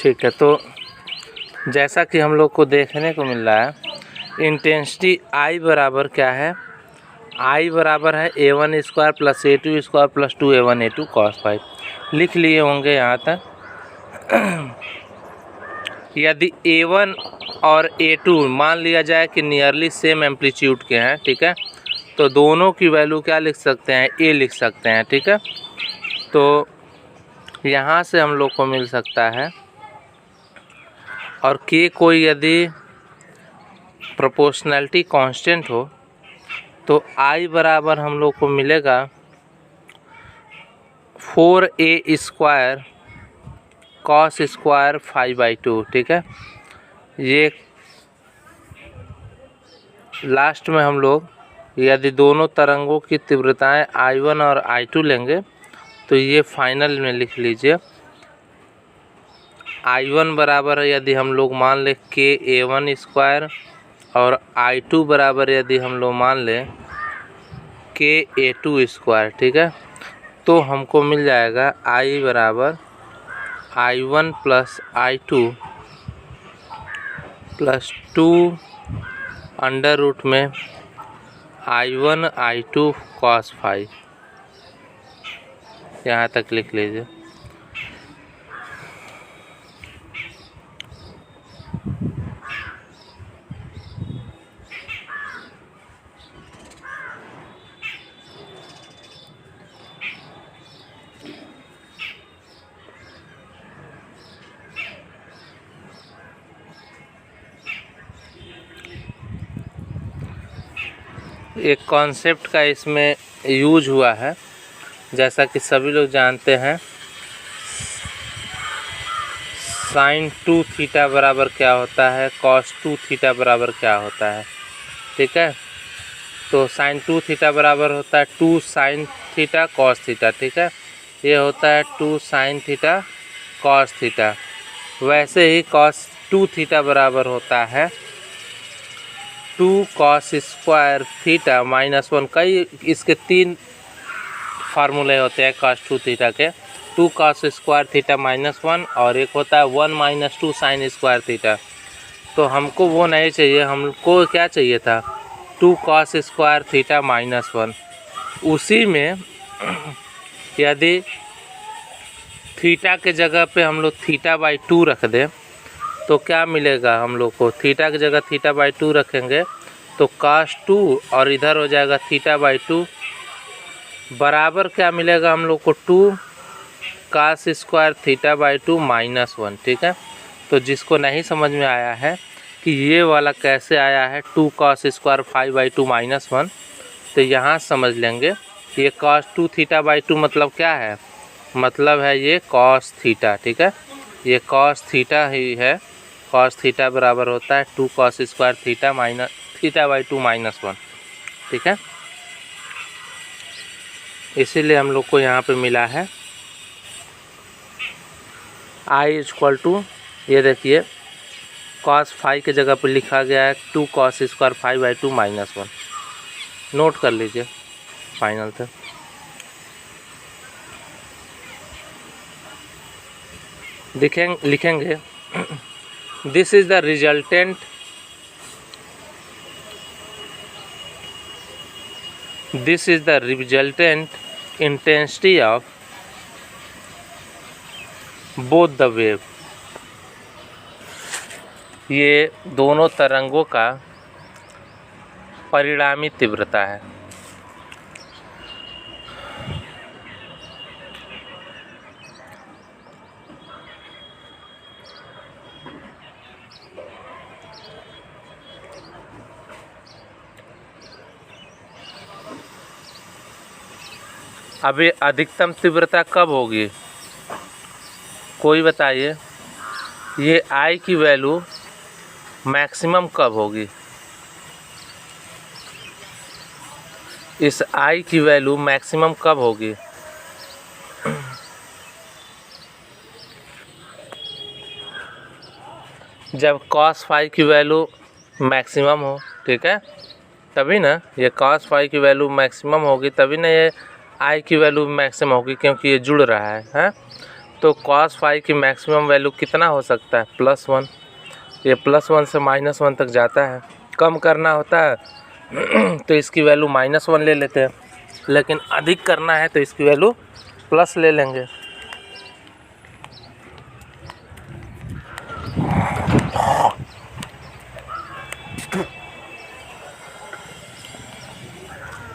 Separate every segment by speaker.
Speaker 1: ठीक है, तो जैसा कि हम लोग को देखने को मिल रहा है, इंटेंसिटी आई बराबर क्या है, आई बराबर है A1 square plus A2 square plus 2A1 A2 cos phi. लिख लिए होंगे यहाँ तक। यदि A1 और A2 मान लिया जाए कि नियरली सेम एम्पलीट्यूड के हैं, ठीक है, तो दोनों की वैल्यू क्या लिख सकते हैं, A लिख सकते हैं, ठीक है। तो यहाँ से हम लोग को मिल सकता है, और K कोई यदि प्रोपोर्शनैलिटी कांस्टेंट हो तो I बराबर हम लोग को मिलेगा 4A square cos square phi by 2, ठीक है। ये लास्ट में हम लोग यदि दोनों तरंगों की तीव्रताएं I1 और I2 लेंगे तो ये फाइनल में लिख लीजिए। I1 बराबर है यदि हम लोग मान लें KA1 स्क्वायर, और I2 बराबर यदि हम लोग मान लें KA2 स्क्वायर, ठीक है। तो हमको मिल जाएगा I बराबर I1 plus I2 plus 2 under root में I1 I2 cos फाई। यहाँ तक लिख लीजिए। एक कॉन्सेप्ट का इसमें यूज हुआ है, जैसा कि सभी लोग जानते हैं, साइन 2 थीटा बराबर क्या होता है, कॉस 2 थीटा बराबर क्या होता है, ठीक है। तो साइन 2 थीटा बराबर होता है 2 साइन थीटा कॉस थीटा, ठीक है। ये होता है 2 साइन थीटा कॉस थीटा। वैसे ही कॉस 2 थीटा बराबर होता है 2 कॉस स्क्वायर थीटा माइनस 1। कई इसके 3 फार्मूले होते हैं कॉस 2 थीटा के, 2 कॉस स्क्वायर थीटा माइनस 1, और एक होता है 1 माइनस 2 साइन स्क्वायर थीटा। तो हमको वो नहीं चाहिए, हमको क्या चाहिए था, 2 कॉस स्क्वायर थीटा माइनस 1। उसी में यदि थीटा के जगह पे हम लोग थीटा बाई 2 रख दें तो क्या मिलेगा हम लोग को, थीटा की जगह थीटा बाई 2 रखेंगे तो cos 2 और इधर हो जाएगा थीटा बाई 2 बराबर क्या मिलेगा हम लोग को, 2 cos square theta by 2 minus 1, ठीक है। तो जिसको नहीं समझ में आया है कि ये वाला कैसे आया है 2 cos square phi by 2 minus 1, तो यहाँ समझ लेंगे ये cos 2 थीटा बाई 2 मतलब क्या है, मतलब है ये cos थीटा, ठीक है। ये cos थीटा ही है। cos थीटा बराबर होता है 2 cos square theta minus theta by 2 minus 1, ठीक है। इसीलिए हम लोग को यहाँ पे मिला है I इक्वल टू, ये देखिए cos फाई के जगह पे लिखा गया है 2 cos square phi by 2 minus 1। Note कर लीजिए फाइनल तक। लिखेंगे this is the resultant intensity of both the wave. ये दोनों तरंगों का परिणामी तीव्रता है। अभी अधिकतम तीव्रता कब होगी, कोई बताइए। ये I की वैल्यू मैक्सिमम कब होगी, इस I की वैल्यू मैक्सिमम कब होगी, जब cos फाई की वैल्यू मैक्सिमम हो, ठीक है, तभी ना ये cos फाई की वैल्यू मैक्सिमम होगी, तभी ना ये I की वैल्यू मैक्सिमम होगी, क्योंकि ये जुड़ रहा है। तो cos फाई की मैक्सिमम वैल्यू कितना हो सकता है, +1। ये +1 से -1 तक जाता है, कम करना होता है तो इसकी वैल्यू -1 ले लेते हैं, लेकिन अधिक करना है तो इसकी वैल्यू प्लस ले लेंगे।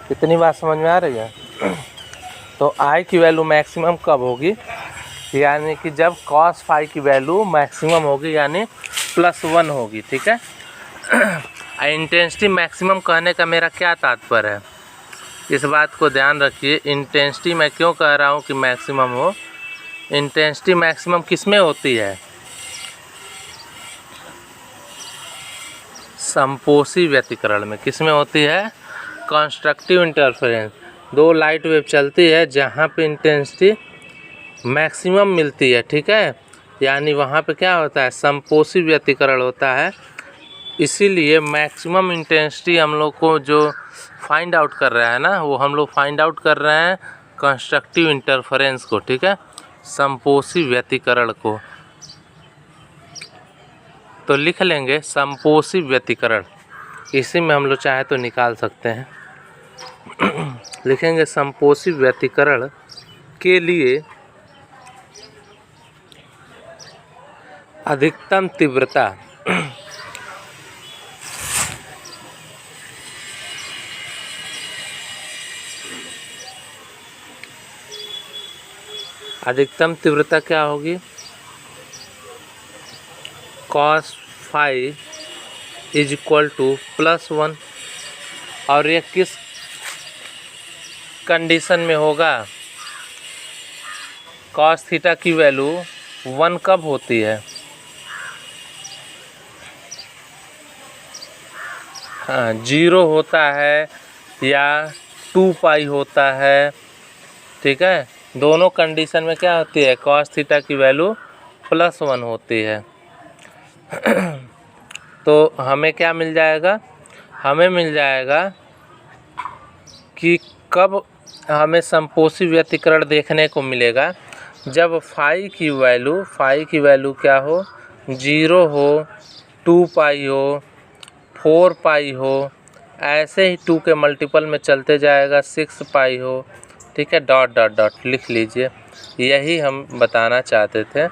Speaker 1: कितनी बात समझ में आ रही है? तो आई की वैल्यू मैक्सिमम कब होगी, यानी कि जब cos फाई की वैल्यू मैक्सिमम होगी, यानी +1 होगी। ठीक है। इंटेंसिटी मैक्सिमम कहने का मेरा क्या तात्पर्य है, इस बात को ध्यान रखिए। इंटेंसिटी मैं क्यों कह रहा हूँ कि मैक्सिमम हो, इंटेंसिटी मैक्सिमम किस में होती है, संपोषी व्यतिकरण में। किस में होती है, कंस्ट्रक्टिव इंटरफेरेंस। दो लाइट वेव चलती है जहाँ पे इंटेंसिटी मैक्सिमम मिलती है, ठीक है, यानी वहाँ पे क्या होता है, संपोषी व्यतिकरण होता है। इसीलिए मैक्सिमम इंटेंसिटी हम लोग को जो फाइंड आउट कर रहा है ना, वो हम लोग फाइंड आउट कर रहे हैं कंस्ट्रक्टिव इंटरफेरेंस को, ठीक है, संपोषी व्यतिकरण को। तो लिख लेंगे संपोषी व्यतिकरण, इसी में हम लोग चाहे तो निकाल सकते हैं। लिखेंगे संपोषी व्यतिकरण के लिए अधिकतम तीव्रता अधिकतम तीव्रता क्या होगी, cos phi is equal to +1। और ये किस कंडीशन में होगा, cos थीटा की वैल्यू 1 कब होती है, हाँ 0 होता है या 2 पाई होता है। ठीक है, दोनों कंडीशन में क्या होती है, cos थीटा की वैल्यू +1 होती है। तो हमें क्या मिल जाएगा, हमें मिल जाएगा कि कब हमें संपोषी व्यतिकरण देखने को मिलेगा, जब फाई की वैल्यू क्या हो, 0 हो, 2 पाई हो, 4 पाई हो, ऐसे ही 2 के मल्टीपल में चलते जाएगा, 6 पाई हो। ठीक है, डॉट डॉट डॉट लिख लीजिए, यही हम बताना चाहते थे।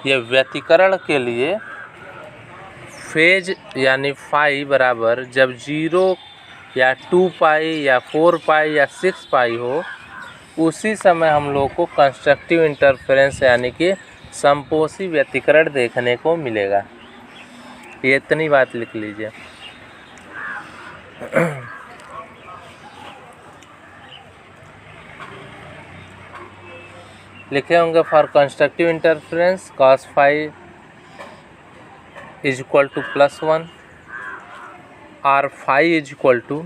Speaker 1: ये व्यतिकरण के लिए फेज यानी फाई बराबर जब 0 या 2 पाई या 4 पाई या 6 पाई हो, उसी समय हम लोग को कंस्ट्रक्टिव इंटरफेरेंस यानी कि संपोषी व्यतिकरण देखने को मिलेगा। ये इतनी बात लिख लीजिए। लिखे होंगे for constructive interference cos phi is equal to +1 और phi is equal to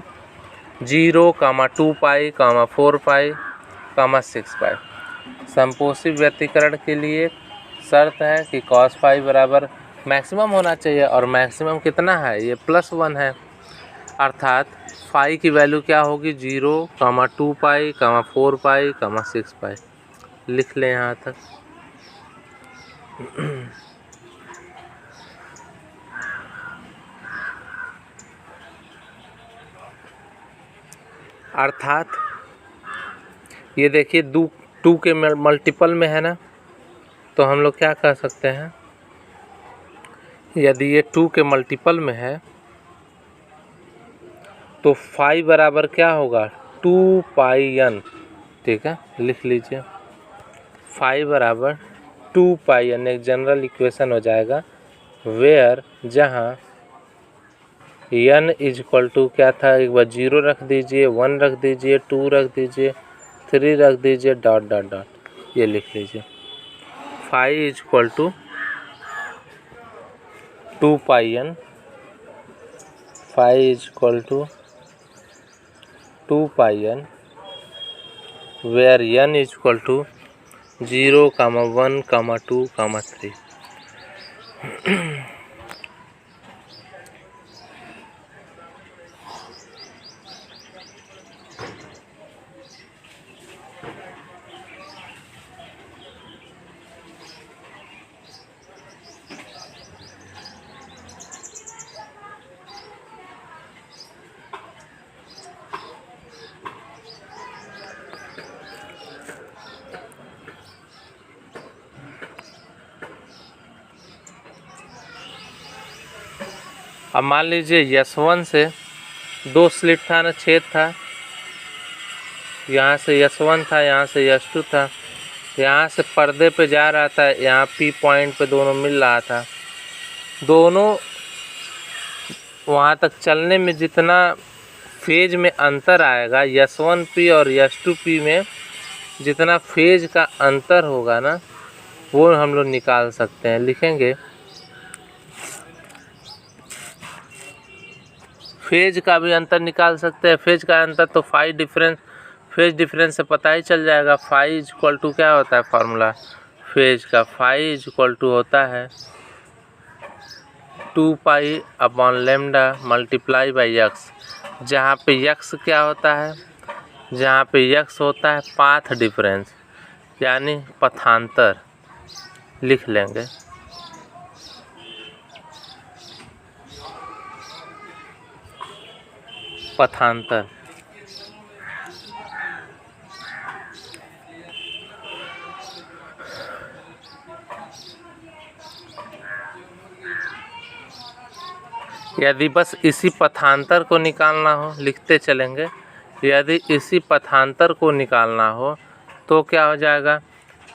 Speaker 1: 0, 2 pi, 4 pi, 6 pi. संपोषी व्यतिकरण के लिए शर्त है कि cos फाई बराबर मैक्सिमम होना चाहिए, और मैक्सिमम कितना है, ये +1 है, अर्थात फाई की वैल्यू क्या होगी, 0, 2 पाई, 4 पाई, 6 पाई। लिख लें यहाँ तक। अर्थात ये देखिए 2 के मल्टीपल में है ना, तो हम लोग क्या कह सकते हैं, यदि ये 2 के मल्टीपल में है तो फाई बराबर क्या होगा, 2 पाई n। ठीक है, लिख लीजिए फाई बराबर 2 पाई n, एक जनरल इक्वेशन हो जाएगा, वेयर जहाँ n इज इक्वल टू क्या था, एक बार 0 रख दीजिए, 1 रख दीजिए, 2 रख दीजिए, 3 रख दीजिए, डॉट डॉट डॉट, ये लिख लीजिए। Phi is equal to 2 pi n, phi is equal to 2 pi n, where n is equal to 0, 1, 2, 3। अब मान लीजिए S1 से 2 स्लिट था ना, छेद था, यहाँ से S1 था, यहाँ से S2 था, यहाँ से पर्दे पे जा रहा था, यहाँ P पॉइंट पे दोनों मिल रहा था। दोनों वहाँ तक चलने में जितना फेज में अंतर आएगा, S1P और S2P में जितना फेज का अंतर होगा ना, वो हम लोग निकाल सकते हैं। लिखेंगे फेज का भी अंतर निकाल सकते हैं। फेज का अंतर तो फेज डिफरेंस से पता ही चल जाएगा। फाई इज इक्वल टू क्या होता है फार्मूला फेज का? फाई इज इक्वल टू होता है 2 pi upon lambda multiply by x, जहाँ पे एक्स क्या होता है? जहाँ पे एक्स होता है पाथ डिफरेंस, यानी पथांतर। लिख लेंगे पथांतर। यदि बस इसी पथांतर को निकालना हो, लिखते चलेंगे, यदि इसी पथांतर को निकालना हो तो क्या हो जाएगा?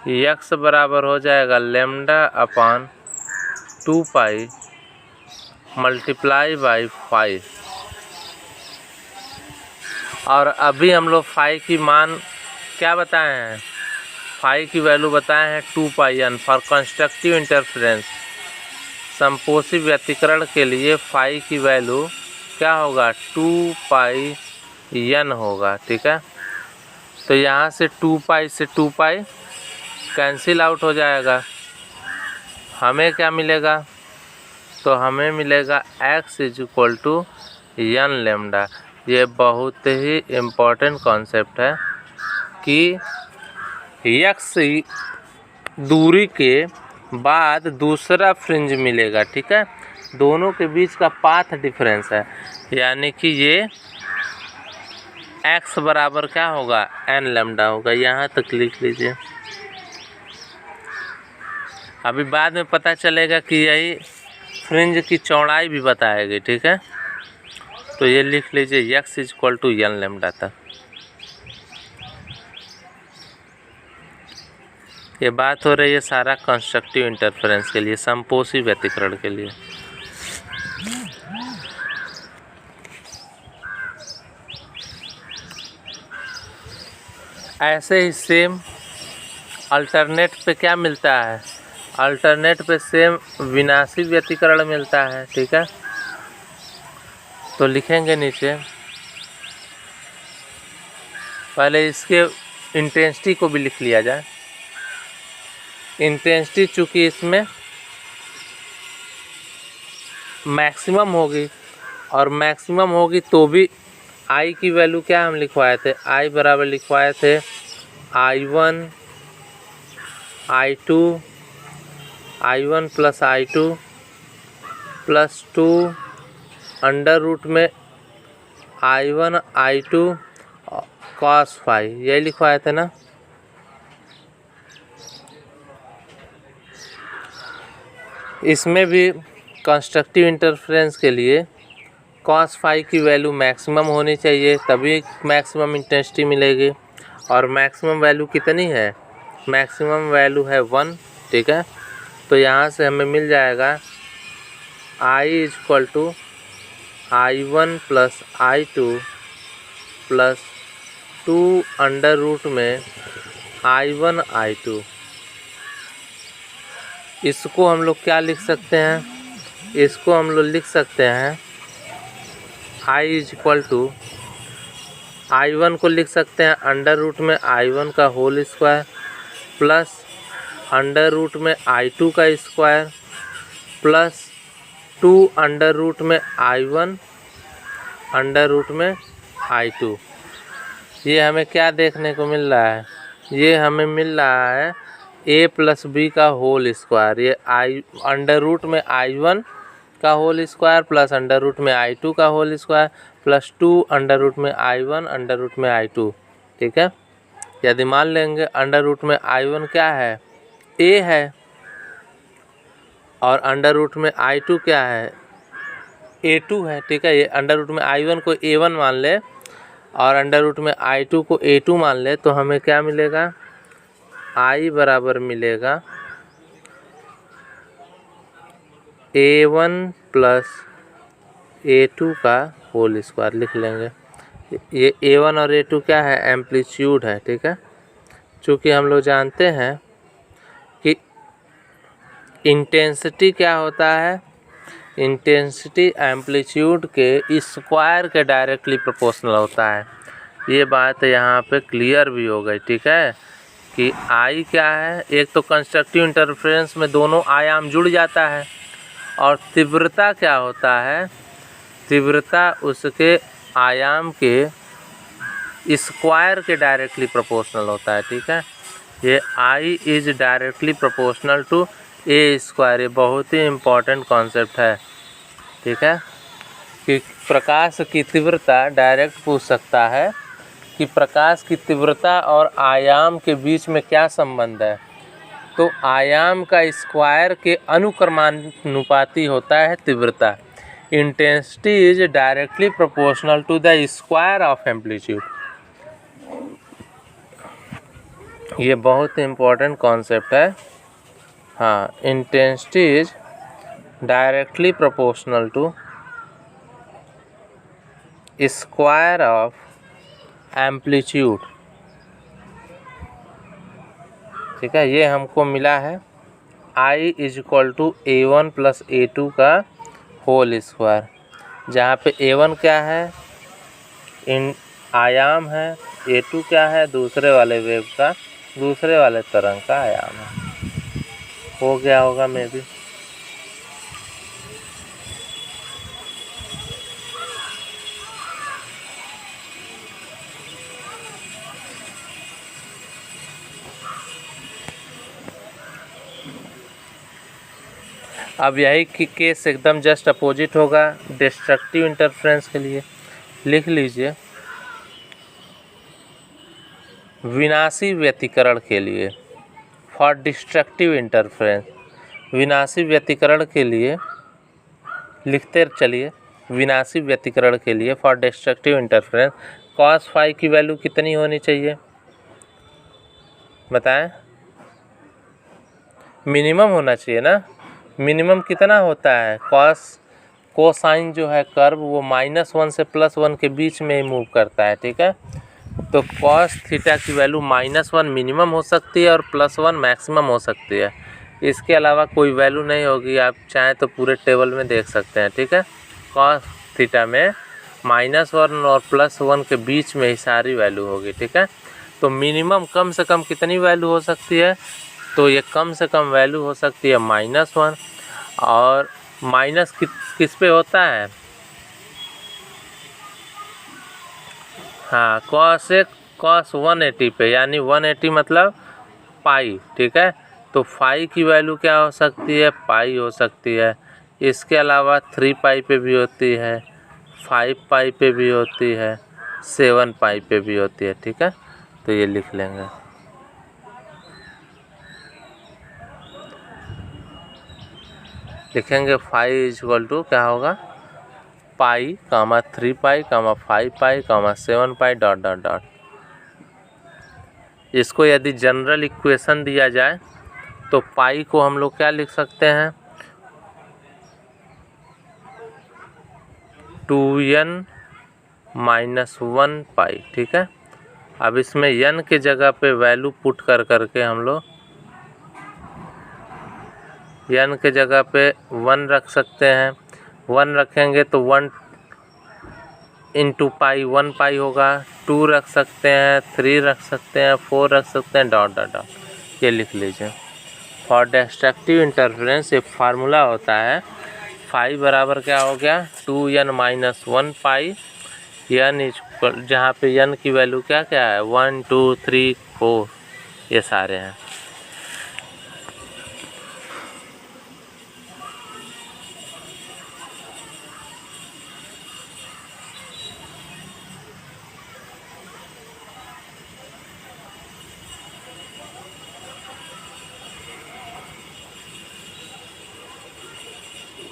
Speaker 1: x बराबर हो जाएगा lambda upon 2 pi multiply by 5। और अभी हम लोग फाई की मान क्या बताए हैं? फाई की वैल्यू बताए हैं 2 pi n for constructive interference. समपोषी व्यतिकरण के लिए फाई की वैल्यू क्या होगा? 2 पाई n होगा। ठीक है, तो यहाँ से 2 पाई से 2 पाई कैंसिल आउट हो जाएगा। हमें क्या मिलेगा? तो हमें मिलेगा x is equal to n lambda. ये बहुत ही इम्पोर्टेंट कॉन्सेप्ट है कि x दूरी के बाद दूसरा फ्रिंज मिलेगा। ठीक है, दोनों के बीच का पाथ डिफरेंस है, यानी कि ये x बराबर क्या होगा? n लेमडा होगा। यहाँ तक लिख लीजिए। अभी बाद में पता चलेगा कि यही फ्रिंज की चौड़ाई भी बताएगी। ठीक है, तो ये लिख लीजिए x is equal to n lambda तक। ये बात हो रही है सारा कंस्ट्रक्टिव इंटरफेरेंस के लिए, समपोषी व्यतिकरण के लिए। ऐसे ही सेम अल्टरनेट पे क्या मिलता है? अल्टरनेट पे सेम विनाशी व्यतिकरण मिलता है। ठीक है, तो लिखेंगे नीचे, पहले इसके इंटेंसिटी को भी लिख लिया जाए। इंटेंसिटी चूँकि इसमें मैक्सिमम होगी, और मैक्सिमम होगी तो भी आई की वैल्यू क्या हम लिखवाए थे? आई बराबर लिखवाए थे I1 plus I2 plus 2 under root में I1 I2 कॉस फाई, यही लिखवाए थे ना। इसमें भी कंस्ट्रक्टिव इंटरफेरेंस के लिए कॉस फाई की वैल्यू मैक्सिमम होनी चाहिए, तभी मैक्सिमम इंटेंसिटी मिलेगी। और मैक्सिमम वैल्यू कितनी है? मैक्सिमम वैल्यू है 1। ठीक है, तो यहाँ से हमें मिल जाएगा I is equal to I1 plus I2 plus 2 under root में I1 I2। इसको हम लोग क्या लिख सकते हैं? इसको हम लोग लिख सकते हैं I is equal to I1 को लिख सकते हैं अंडर रूट में I1 का whole square plus under root में I2 का स्क्वायर प्लस 2 अंडर रूट में I1 अंडर रूट में I2। ये हमें क्या देखने को मिल रहा है? ये हमें मिल रहा है a प्लस बी का होल स्क्वायर। ये अंडर रूट में I1 का whole square plus under root में I2 का whole square plus 2 under root में I1 अंडर रूट में I2। ठीक है, यदि मान लेंगे अंडर रूट में I1 क्या है? a है, और अंडर रूट में I2 क्या है? A2 है, ठीक है। ये अंडर रूट में I1 को A1 मान ले और अंडर रूट में I2 को A2 मान ले तो हमें क्या मिलेगा, I बराबर मिलेगा A1 प्लस A2 का होल स्क्वायर। लिख लेंगे ये A1 और A2 क्या है, एम्पलीट्यूड है, ठीक है। चूँकि हम लोग जानते हैं कि इंटेंसिटी क्या होता है, इंटेंसिटी एम्पलीट्यूड के स्क्वायर के डायरेक्टली प्रोपोर्शनल होता है। ये बात यहाँ पे क्लियर भी हो गई, ठीक है, कि आई क्या है, एक तो कंस्ट्रक्टिव इंटरफेरेंस में दोनों आयाम जुड़ जाता है, और तीव्रता क्या होता है, तीव्रता उसके आयाम के स्क्वायर के डायरेक्टली प्रोपोर्शनल होता है, ठीक है। ये I is directly proportional to A square. ये बहुत ही इम्पोर्टेंट कॉन्सेप्ट है, ठीक है, कि प्रकाश की तीव्रता डायरेक्ट पूछ सकता है कि प्रकाश की तीव्रता और आयाम के बीच में क्या संबंध है, तो आयाम का स्क्वायर के अनुक्रमानुपाती होता है तीव्रता। Intensity is directly proportional to the square of amplitude. ये बहुत इम्पोर्टेंट कॉन्सेप्ट है। हाँ, intensity is directly proportional to square of amplitude, ठीक है। ये हमको मिला है I is equal to A1 plus A2 का होल स्क्वायर, जहाँ पे A1 क्या है, इन आयाम है, A2 क्या है, दूसरे वाले वेव का, दूसरे वाले तरंग का आयाम है। हो गया होगा मे भी। अब यही की केस एकदम जस्ट अपोजिट होगा डिस्ट्रक्टिव इंटरफेरेंस के लिए। लिख लीजिए विनाशी व्यतिकरण के लिए, फॉर डिस्ट्रक्टिव इंटरफेरेंस, विनाशी व्यतिकरण के लिए लिखते चलिए, विनाशी व्यतिकरण के लिए for destructive interference cos phi की वैल्यू कितनी होनी चाहिए बताएं। मिनिमम होना चाहिए ना, मिनिमम कितना होता है, कोसाइन जो है कर्व वो -1 से +1 के बीच में ही मूव करता है, ठीक है। तो cos थीटा की वैल्यू -1 मिनिमम हो सकती है और +1 मैक्सिमम हो सकती है। इसके अलावा कोई वैल्यू नहीं होगी, आप चाहें तो पूरे टेबल में देख सकते हैं, ठीक है। cos थीटा में -1 और +1 के बीच में ही सारी वैल्यू होगी, ठीक है। तो मिनिमम कम से कम कितनी वैल्यू हो सकती है, तो ये कम से कम वैल्यू हो सकती है -1, और माइनस किस पे होता है, हाँ cos 180 पे, यानी 180 मतलब पाई, ठीक है। तो फाई की वैल्यू क्या हो सकती है, पाई हो सकती है। इसके अलावा 3 पाई पे भी होती है, 5 पाई पे भी होती है, 7 पाई पे भी होती है, ठीक है। तो ये लिख लेंगे। लिखेंगे फाई इज इक्वल टू क्या होगा, पाई कामा 3 पाई कामा 5 पाई कामा 7 पाई डॉट डॉट डॉट। इसको यदि जनरल इक्वेशन दिया जाए तो पाई को हम लोग क्या लिख सकते हैं, 2n - 1 पाई, ठीक है। अब इसमें n के जगह पे वैल्यू पुट कर करके हम लोग n के जगह पे 1 रख सकते हैं। 1 रखेंगे तो 1 इंटू पाई 1 पाई होगा, 2 रख सकते हैं, 3 रख सकते हैं, 4 रख सकते हैं, डॉट डॉट डॉट। ये लिख लीजिए। फॉर डिस्ट्रक्टिव इंटरफेरेंस एक फार्मूला होता है, फाई बराबर क्या हो गया, 2n - 1 पाई, n इक्वल, जहाँ पे n की वैल्यू क्या क्या है, 1 2 3 4 ये सारे हैं।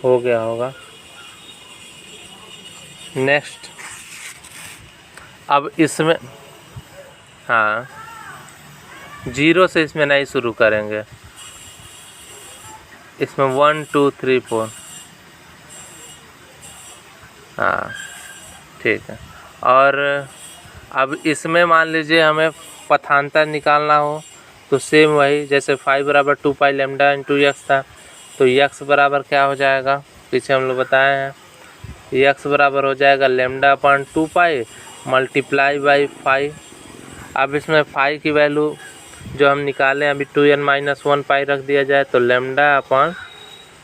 Speaker 1: हो गया होगा। नेक्स्ट अब इसमें हाँ 0 से इसमें नहीं शुरू करेंगे, इसमें 1 2 3 4 हाँ ठीक है। और अब इसमें मान लीजिए हमें पथांतर निकालना हो तो सेम वही, जैसे 5 बराबर 2 पाई लेमडा इंटू एक्स था, तो एक्स बराबर क्या हो जाएगा, पीछे हम लोग बताए हैं, एक्स बराबर हो जाएगा lambda upon 2 pi multiply by 5। अब इसमें 5 की वैल्यू जो हम निकालें अभी 2n-1 पाई रख दिया जाए तो लेमडा अपॉन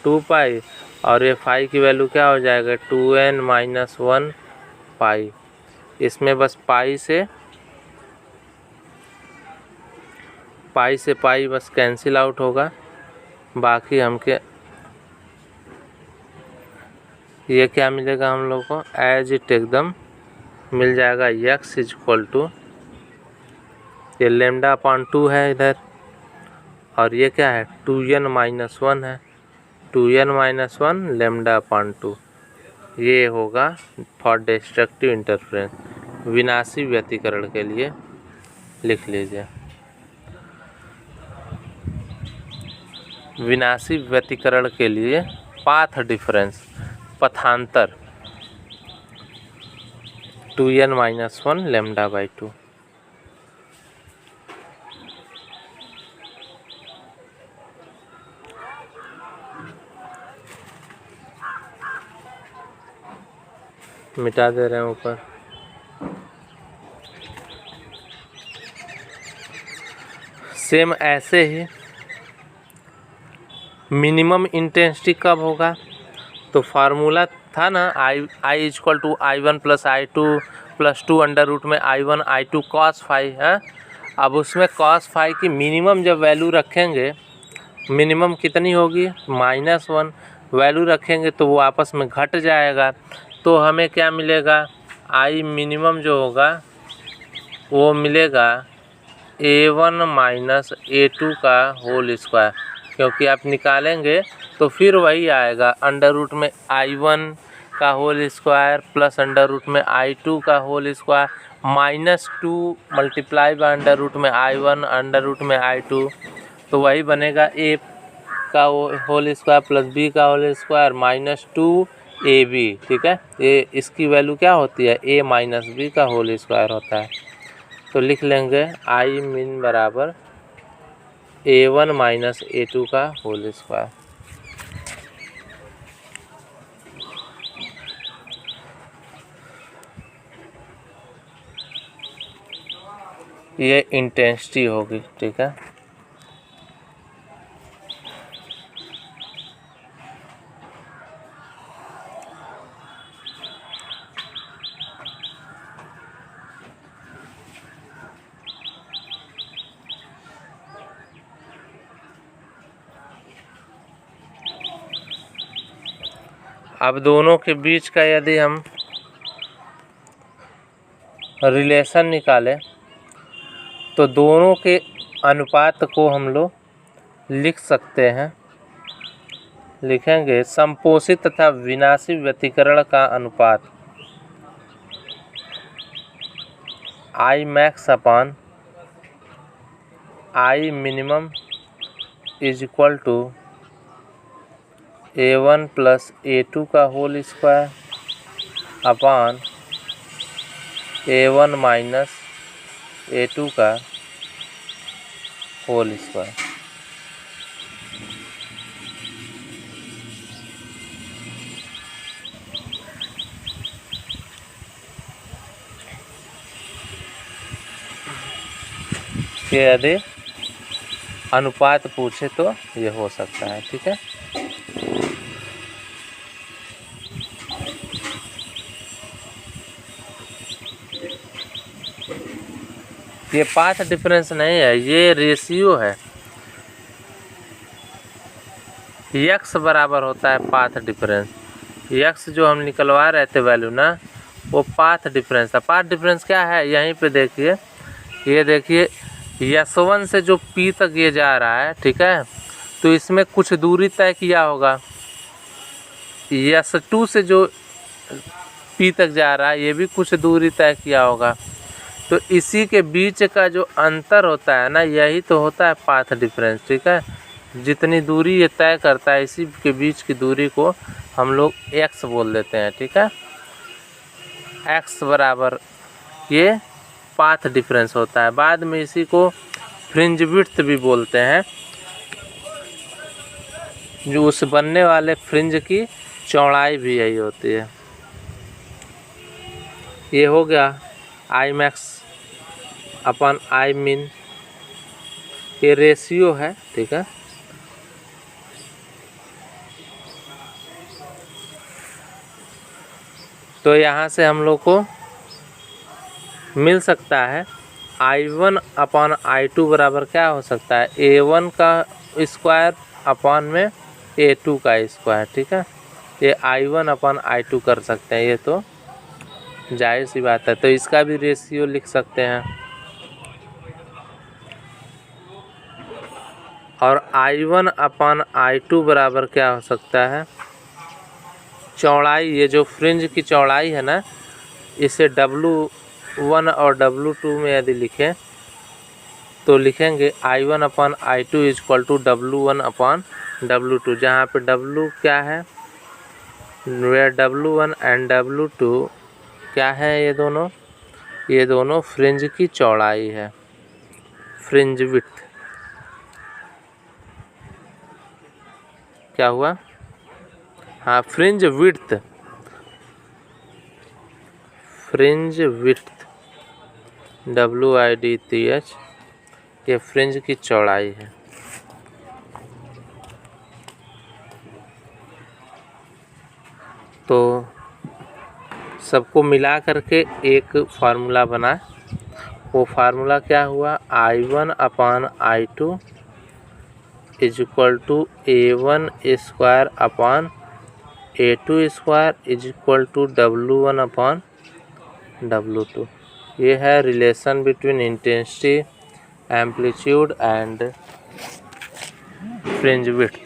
Speaker 1: 2 पाई, और ये 5 की वैल्यू क्या हो जाएगा 2n-1 पाई। इसमें बस पाई से पाई बस कैंसिल आउट होगा, बाकी हमके ये क्या मिलेगा हम लोग को एज इट एकदम मिल जाएगा, x इज इक्वल टू ये लेमडा अपॉन 2 है इधर, और ये क्या है 2n-1 है, 2n-1 लेमडा अपॉन 2, ये होगा फॉर डिस्ट्रक्टिव इंटरफेरेंस, विनाशी व्यतिकरण के लिए लिख लीजिए। विनाशी व्यतिकरण के लिए पाथ डिफरेंस पथांतर 2n-1 लेमडा बाई 2। मिटा दे रहे हैं ऊपर। सेम ऐसे ही मिनिमम इंटेंसिटी कब होगा, तो फार्मूला था ना I equal to I1 plus I2 plus 2 under root में I1 I2 cos फाई है। अब उसमें cos फाई की मिनिमम जब वैल्यू रखेंगे, मिनिमम कितनी होगी -1 वैल्यू रखेंगे तो वो आपस में घट जाएगा, तो हमें क्या मिलेगा I मिनिमम जो होगा वो मिलेगा A1 माइनस A2 का होल स्क्वायर, क्योंकि आप निकालेंगे तो फिर वही आएगा अंडर रूट में I1 का whole square plus under root में I2 का whole square -2 multiply by under root में I1 अंडर रूट में I2, तो वही बनेगा A का होल स्क्वायर प्लस B का होल स्क्वायर -2AB। ठीक है, ये इसकी वैल्यू क्या होती है A माइनस B का होल स्क्वायर होता है, तो लिख लेंगे I मिन बराबर A1 माइनस A2 का होल स्क्वायर। ये इंटेंसिटी होगी। ठीक है, अब दोनों के बीच का यदि हम रिलेशन निकालें तो दोनों के अनुपात को हम लोग लिख सकते हैं, लिखेंगे संपोषित तथा विनाशी व्यतिकरण का अनुपात I max upon I minimum is equal to A1 plus A2 का whole square upon A1 minus A2 का होल स्क्वायर। ये यदि अनुपात पूछे तो ये हो सकता है। ठीक है, ये पाथ डिफरेंस नहीं है, ये रेशियो है। x बराबर होता है पाथ डिफरेंस, x जो हम निकलवा रहे थे वैल्यू ना, वो पाथ डिफरेंस था। पाथ डिफरेंस क्या है, यहीं पे देखिए, ये देखिए S1 से जो P तक ये जा रहा है, ठीक है, तो इसमें कुछ दूरी तय किया होगा। S2 से जो P तक जा रहा है, ये भी कुछ दूरी तय किया होगा। तो इसी के बीच का जो अंतर होता है ना, यही तो होता है पाथ डिफरेंस। ठीक है, जितनी दूरी ये तय करता है, इसी के बीच की दूरी को हम लोग x बोल देते हैं। ठीक है, x बराबर ये पाथ डिफरेंस होता है। बाद में इसी को फ्रिंज विड्थ भी बोलते हैं, जो उस बनने वाले फ्रिंज की चौड़ाई भी यही होती है। ये हो गया आई मैक्स अपन आई मिन, ये रेशियो है। ठीक है, तो यहाँ से हम लोग को मिल सकता है I1 अपॉन I2 बराबर क्या हो सकता है, A1 का स्क्वायर अपॉन में A2 का स्क्वायर। ठीक है, ये I1 अपॉन I2 कर सकते हैं, ये तो जाहिर सी बात है। तो इसका भी रेशियो लिख सकते हैं। और I1 अपॉन I2 बराबर क्या हो सकता है, चौड़ाई, ये जो फ्रिंज की चौड़ाई है ना, इसे W1 और W2 में यदि लिखें तो लिखेंगे I1 upon I2 equal to W1 upon W2, जहाँ पे W क्या है, वेयर W1 एंड W2 क्या है, ये दोनों फ्रिंज की चौड़ाई है, फ्रिंज विड्थ। क्या हुआ, हाँ, fringe width, fringe width WIDTH, ये फ्रिंज की चौड़ाई है। तो सबको मिला करके एक फार्मूला बना, वो फार्मूला क्या हुआ, I1 upon I2 is equal to A1 square upon A2 square is equal to W1 upon W2। ये है relation between intensity, amplitude and fringe width.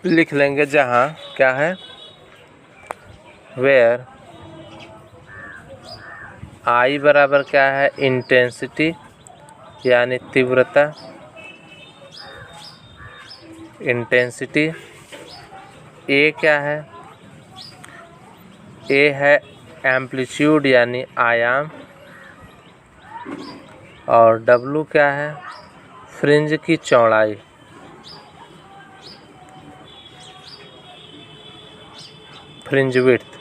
Speaker 1: लिख लेंगे जहाँ क्या है, वेयर I बराबर क्या है, इंटेंसिटी यानी तीव्रता, इंटेंसिटी। A क्या है, A है एम्पलीट्यूड यानी आयाम, और W क्या है, फ्रिंज की चौड़ाई। Fringe width,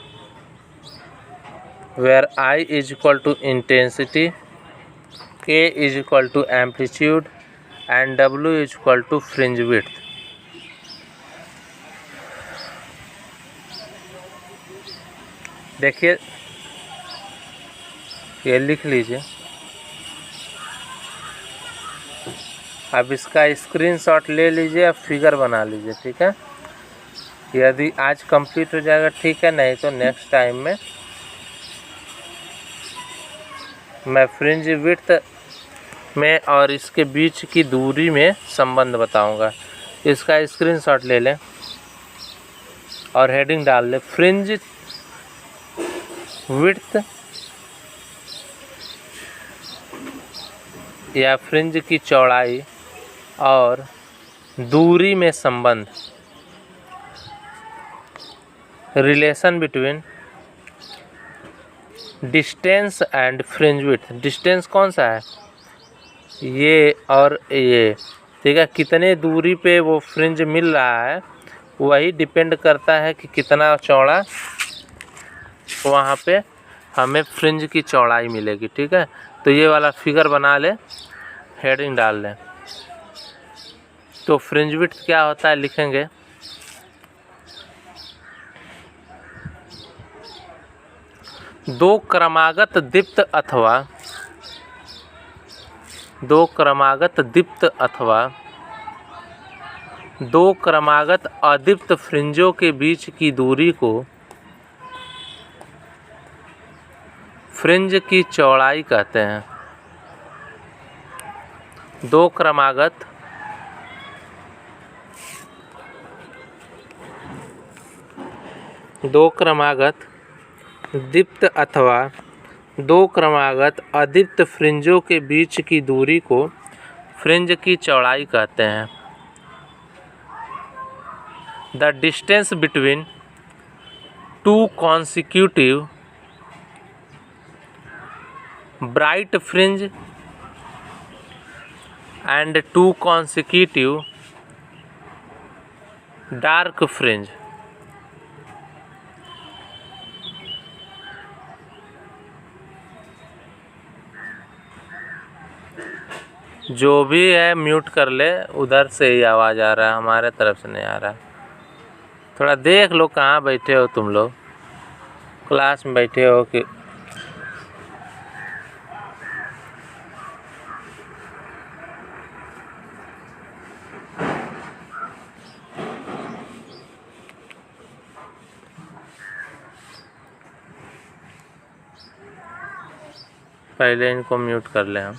Speaker 1: where I is equal to intensity, K is equal to amplitude and W is equal to fringe width। देखिए, ये लिख लीजिए। अब इसका स्क्रीनशॉट ले लीजिए, अब फिगर बना लीजिए। ठीक है, यदि आज कंप्लीट हो जाएगा ठीक है, नहीं तो नेक्स्ट टाइम में मैं फ्रिंज विड्थ में और इसके बीच की दूरी में संबंध बताऊंगा। इसका स्क्रीनशॉट ले लें और हेडिंग डाल लें, फ्रिंज विड्थ या फ्रिंज की चौड़ाई और दूरी में संबंध, relation between distance and fringe width. Distance कौन सा है, ये और ये। ठीक है, कितने दूरी पे वो फ्रिंज मिल रहा है वही डिपेंड करता है कि कितना चौड़ा वहाँ पे हमें फ्रिंज की चौड़ाई मिलेगी। ठीक है, तो ये वाला फिगर बना ले, हेडिंग डाल लें। तो फ्रिंज विड्थ क्या होता है लिखेंगे, दो क्रमागत दीप्त अथवा दो क्रमागत अदीप्त फ्रिंजों के बीच की दूरी को फ्रिंज की चौड़ाई कहते हैं। दो क्रमागत दीप्त अथवा दो क्रमागत अदीप्त फ्रिंजों के बीच की दूरी को फ्रिंज की चौड़ाई कहते हैं। The distance between two consecutive bright fringe and to consecutive dark fringe. जो भी है म्यूट कर ले, उधर से ही आवाज़ आ रहा है, हमारे तरफ से नहीं आ रहा है। थोड़ा देख लो कहाँ बैठे हो तुम लोग, क्लास में बैठे हो कि पहले इनको म्यूट कर ले हम।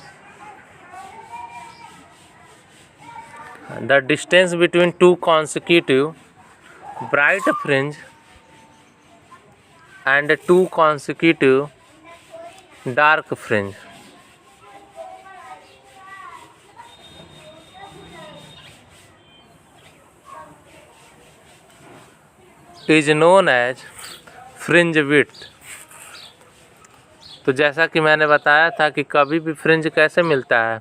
Speaker 1: The distance between two consecutive bright fringe and two consecutive dark fringe is known as fringe width। तो जैसा कि मैंने बताया था कि कभी भी फ्रिंज कैसे मिलता है,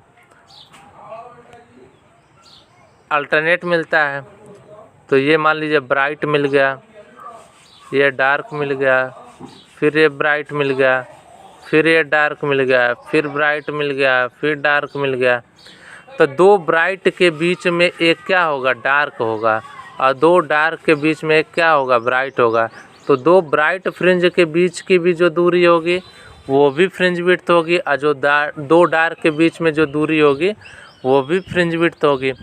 Speaker 1: अल्टरनेट मिलता है। तो ये मान लीजिए ब्राइट मिल गया, ये डार्क मिल गया, फिर ये ब्राइट मिल गया, फिर ये डार्क मिल गया, फिर ब्राइट मिल गया, फिर डार्क मिल गया। तो दो ब्राइट के बीच में एक क्या होगा, डार्क होगा, और दो डार्क के बीच में एक क्या होगा, ब्राइट होगा। तो दो ब्राइट फ्रिंज के बीच की भी जो दूरी होगी वो भी फ्रिंज विड्थ होगी, और जो दो डार्क के बीच में जो दूरी होगी वो भी फ्रिंज विड्थ होगी।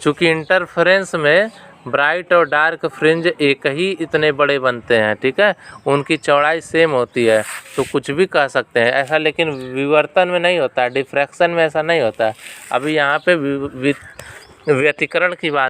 Speaker 1: चूँकि इंटरफेरेंस में ब्राइट और डार्क फ्रिंज एक ही इतने बड़े बनते हैं, ठीक है, उनकी चौड़ाई सेम होती है, तो कुछ भी कह सकते हैं ऐसा। लेकिन विवर्तन में नहीं होता है, डिफ्रैक्शन में ऐसा नहीं होता है। अभी यहाँ पे व्यतिकरण की बात